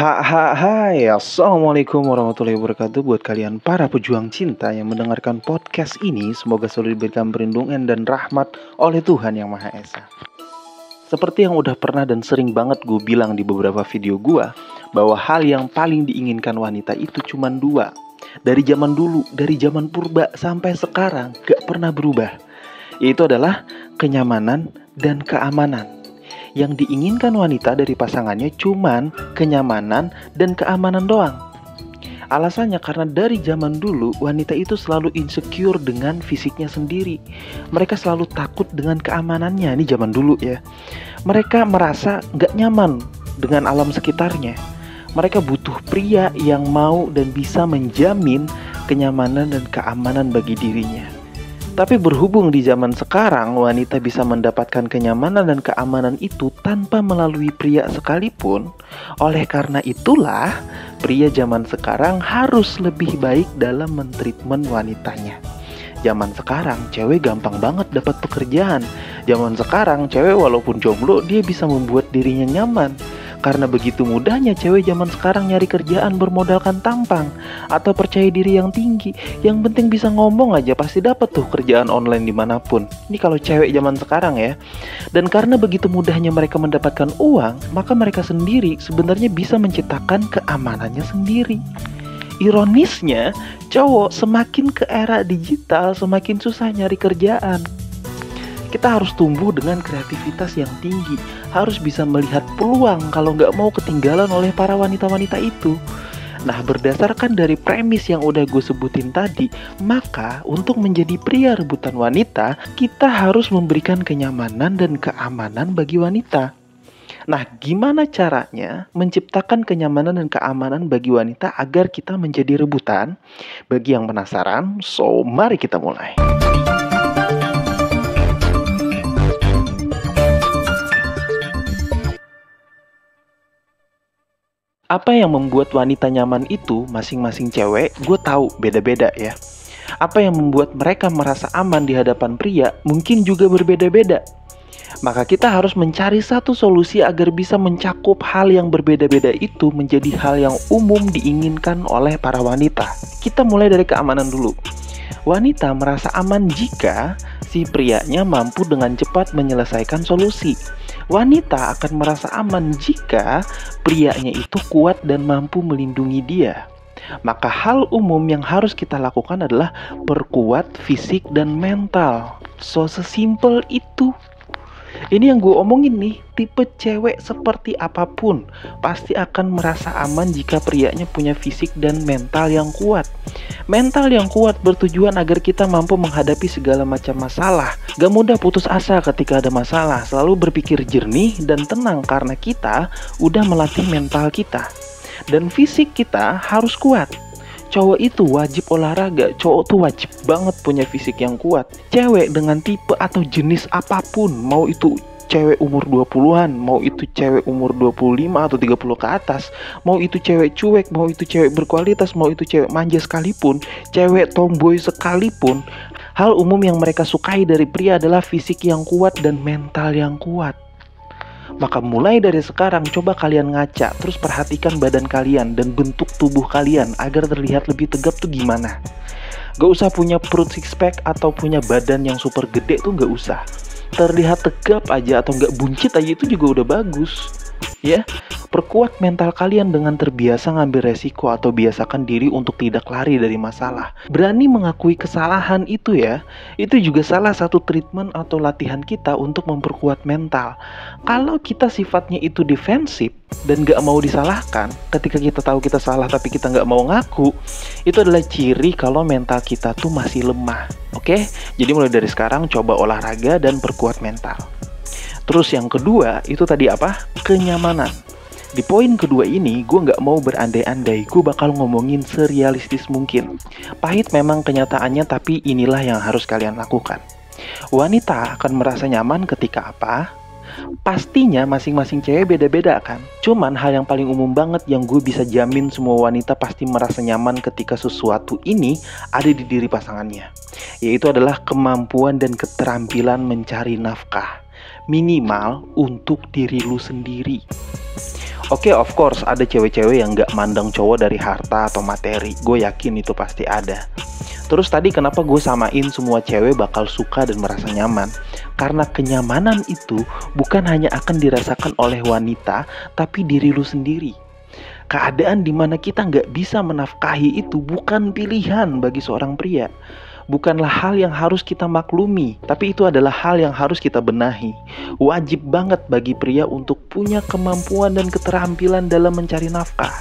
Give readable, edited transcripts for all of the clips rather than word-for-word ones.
Hai, assalamualaikum warahmatullahi wabarakatuh. Buat kalian para pejuang cinta yang mendengarkan podcast ini, semoga selalu diberikan perlindungan dan rahmat oleh Tuhan Yang Maha Esa. Seperti yang udah pernah dan sering banget gue bilang di beberapa video gue, bahwa hal yang paling diinginkan wanita itu cuma dua. Dari zaman dulu, dari zaman purba sampai sekarang gak pernah berubah. Yaitu adalah kenyamanan dan keamanan. Yang diinginkan wanita dari pasangannya cuman kenyamanan dan keamanan doang. Alasannya karena dari zaman dulu wanita itu selalu insecure dengan fisiknya sendiri. Mereka selalu takut dengan keamanannya. Ini zaman dulu ya. Mereka merasa gak nyaman dengan alam sekitarnya. Mereka butuh pria yang mau dan bisa menjamin kenyamanan dan keamanan bagi dirinya. Tapi berhubung di zaman sekarang wanita bisa mendapatkan kenyamanan dan keamanan itu tanpa melalui pria sekalipun. Oleh karena itulah pria zaman sekarang harus lebih baik dalam mentreatment wanitanya. Zaman sekarang cewek gampang banget dapat pekerjaan. Zaman sekarang cewek walaupun jomblo dia bisa membuat dirinya nyaman. Karena begitu mudahnya cewek zaman sekarang nyari kerjaan bermodalkan tampang atau percaya diri yang tinggi. Yang penting bisa ngomong aja pasti dapat tuh kerjaan online dimanapun. Ini kalau cewek zaman sekarang ya. Dan karena begitu mudahnya mereka mendapatkan uang, maka mereka sendiri sebenarnya bisa menciptakan keamanannya sendiri. Ironisnya, cowok semakin ke era digital semakin susah nyari kerjaan. Kita harus tumbuh dengan kreativitas yang tinggi. Harus bisa melihat peluang kalau nggak mau ketinggalan oleh para wanita-wanita itu. Nah, berdasarkan dari premis yang udah gue sebutin tadi, maka untuk menjadi pria rebutan wanita, kita harus memberikan kenyamanan dan keamanan bagi wanita. Nah, gimana caranya menciptakan kenyamanan dan keamanan bagi wanita agar kita menjadi rebutan? Bagi yang penasaran, so mari kita mulai. Apa yang membuat wanita nyaman itu masing-masing cewek, gue tahu beda-beda ya. Apa yang membuat mereka merasa aman di hadapan pria mungkin juga berbeda-beda. Maka kita harus mencari satu solusi agar bisa mencakup hal yang berbeda-beda itu menjadi hal yang umum diinginkan oleh para wanita. Kita mulai dari keamanan dulu. Wanita merasa aman jika si prianya mampu dengan cepat menyelesaikan solusi. Wanita akan merasa aman jika prianya itu kuat dan mampu melindungi dia. Maka hal umum yang harus kita lakukan adalah perkuat fisik dan mental. So sesimpel itu. Ini yang gue omongin nih, tipe cewek seperti apapun pasti akan merasa aman jika prianya punya fisik dan mental yang kuat. Mental yang kuat bertujuan agar kita mampu menghadapi segala macam masalah. Gak mudah putus asa ketika ada masalah, selalu berpikir jernih dan tenang karena kita udah melatih mental kita. Dan fisik kita harus kuat. Cowok itu wajib olahraga, cowok tuh wajib banget punya fisik yang kuat. Cewek dengan tipe atau jenis apapun, mau itu cewek umur 20-an, mau itu cewek umur 25 atau 30 ke atas, mau itu cewek cuek, mau itu cewek berkualitas, mau itu cewek manja sekalipun, cewek tomboy sekalipun, hal umum yang mereka sukai dari pria adalah fisik yang kuat dan mental yang kuat. Maka mulai dari sekarang coba kalian ngaca, terus perhatikan badan kalian dan bentuk tubuh kalian agar terlihat lebih tegap tuh gimana. Gak usah punya perut six pack atau punya badan yang super gede tuh gak usah. Terlihat tegap aja atau gak buncit aja itu juga udah bagus. Ya, perkuat mental kalian dengan terbiasa ngambil resiko atau biasakan diri untuk tidak lari dari masalah. Berani mengakui kesalahan itu ya, itu juga salah satu treatment atau latihan kita untuk memperkuat mental. Kalau kita sifatnya itu defensif dan gak mau disalahkan, ketika kita tahu kita salah tapi kita gak mau ngaku, itu adalah ciri kalau mental kita tuh masih lemah. Oke? Jadi mulai dari sekarang coba olahraga dan perkuat mental. Terus yang kedua, itu tadi apa? Kenyamanan. Di poin kedua ini, gue gak mau berandai-andai. Gue bakal ngomongin serealistis mungkin. Pahit memang kenyataannya, tapi inilah yang harus kalian lakukan. Wanita akan merasa nyaman ketika apa? Pastinya masing-masing cewek beda-beda kan. Cuman hal yang paling umum banget yang gue bisa jamin semua wanita pasti merasa nyaman ketika sesuatu ini ada di diri pasangannya. Yaitu adalah kemampuan dan keterampilan mencari nafkah. Minimal untuk diri lu sendiri. Oke, of course, ada cewek-cewek yang gak mandang cowok dari harta atau materi. Gue yakin itu pasti ada. Terus tadi kenapa gue samain semua cewek bakal suka dan merasa nyaman? Karena kenyamanan itu bukan hanya akan dirasakan oleh wanita, tapi diri lu sendiri. Keadaan dimana kita nggak bisa menafkahi itu bukan pilihan bagi seorang pria. Bukanlah hal yang harus kita maklumi, tapi itu adalah hal yang harus kita benahi. Wajib banget bagi pria untuk punya kemampuan dan keterampilan dalam mencari nafkah.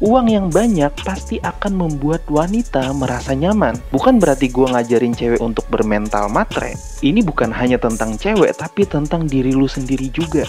Uang yang banyak pasti akan membuat wanita merasa nyaman. Bukan berarti gue ngajarin cewek untuk bermental matre. Ini bukan hanya tentang cewek, tapi tentang diri lu sendiri juga.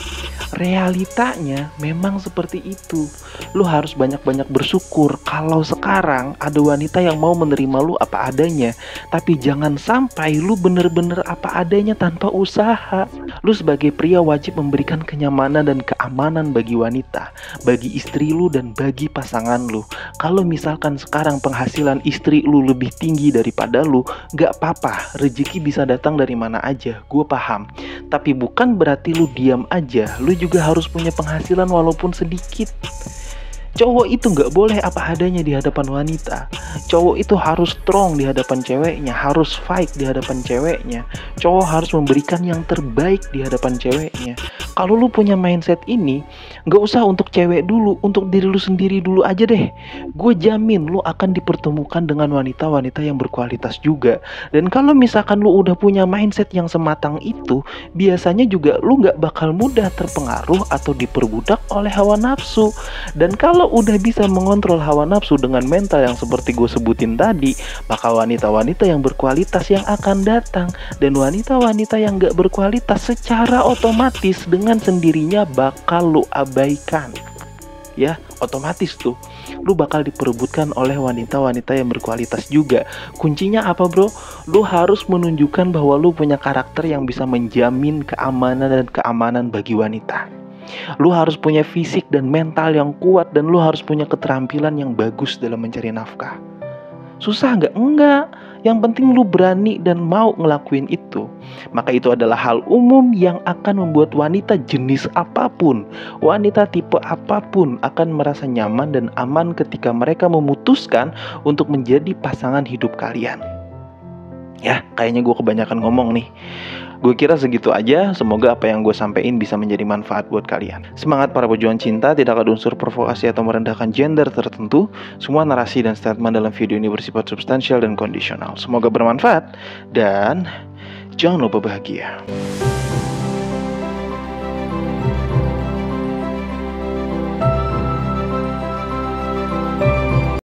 Realitanya memang seperti itu. Lu harus banyak-banyak bersyukur kalau sekarang ada wanita yang mau menerima lu apa adanya. Tapi jangan sampai lu bener-bener apa adanya tanpa usaha. Lu sebagai pria wajib memberikan kenyamanan dan keamanan bagi wanita, bagi istri lu dan bagi pasangan lu. Kalau misalkan sekarang penghasilan istri lu lebih tinggi daripada lu, gak apa-apa, rezeki bisa datang dari mana aja, gue paham. Tapi bukan berarti lu diam aja, lu juga harus punya penghasilan walaupun sedikit. Cowok itu nggak boleh apa adanya di hadapan wanita. Cowok itu harus strong di hadapan ceweknya, harus fight di hadapan ceweknya. Cowok harus memberikan yang terbaik di hadapan ceweknya. Kalau lu punya mindset ini, nggak usah untuk cewek dulu, untuk diri lu sendiri dulu aja deh. Gue jamin lu akan dipertemukan dengan wanita-wanita yang berkualitas juga. Dan kalau misalkan lu udah punya mindset yang sematang itu, biasanya juga lu nggak bakal mudah terpengaruh atau diperbudak oleh hawa nafsu. Dan kalau udah bisa mengontrol hawa nafsu dengan mental yang seperti gue sebutin tadi, maka wanita-wanita yang berkualitas yang akan datang. Dan wanita-wanita yang gak berkualitas secara otomatis dengan sendirinya bakal lu abaikan. Ya, otomatis tuh lu bakal diperebutkan oleh wanita-wanita yang berkualitas juga. Kuncinya apa bro? Lu harus menunjukkan bahwa lu punya karakter yang bisa menjamin keamanan dan keamanan bagi wanita. Lu harus punya fisik dan mental yang kuat, dan lu harus punya keterampilan yang bagus dalam mencari nafkah. Susah nggak? Enggak. Yang penting lu berani dan mau ngelakuin itu. Maka itu adalah hal umum yang akan membuat wanita jenis apapun, wanita tipe apapun akan merasa nyaman dan aman ketika mereka memutuskan untuk menjadi pasangan hidup kalian. Ya, kayaknya gue kebanyakan ngomong nih. Gue kira segitu aja, semoga apa yang gue sampein bisa menjadi manfaat buat kalian. Semangat para pejuang cinta, tidak ada unsur provokasi atau merendahkan gender tertentu. Semua narasi dan statement dalam video ini bersifat substansial dan kondisional. Semoga bermanfaat, dan jangan lupa bahagia.